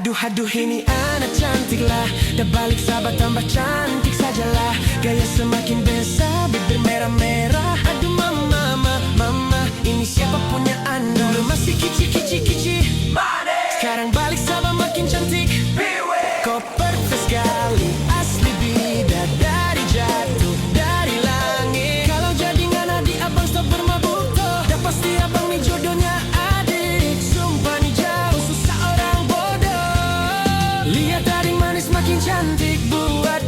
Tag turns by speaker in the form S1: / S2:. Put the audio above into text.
S1: Aduh ini anak cantik lah. Dah balik sahabat tambah cantik sajalah. Gaya semakin besar, bibir merah-merah. Aduh mama, ini siapa punya anda? Dulu masih kici sekarang balik sahabat makin cantik. Kau perfect sekali, asli bidadari jatuh dari langit. Kalau jadi ngana di abang stop bermabuk toh. Dah pasti abang nih jodohnya adik. Sumpah nih jauh susah orang bodoh. Lihat dari manis makin cantik buat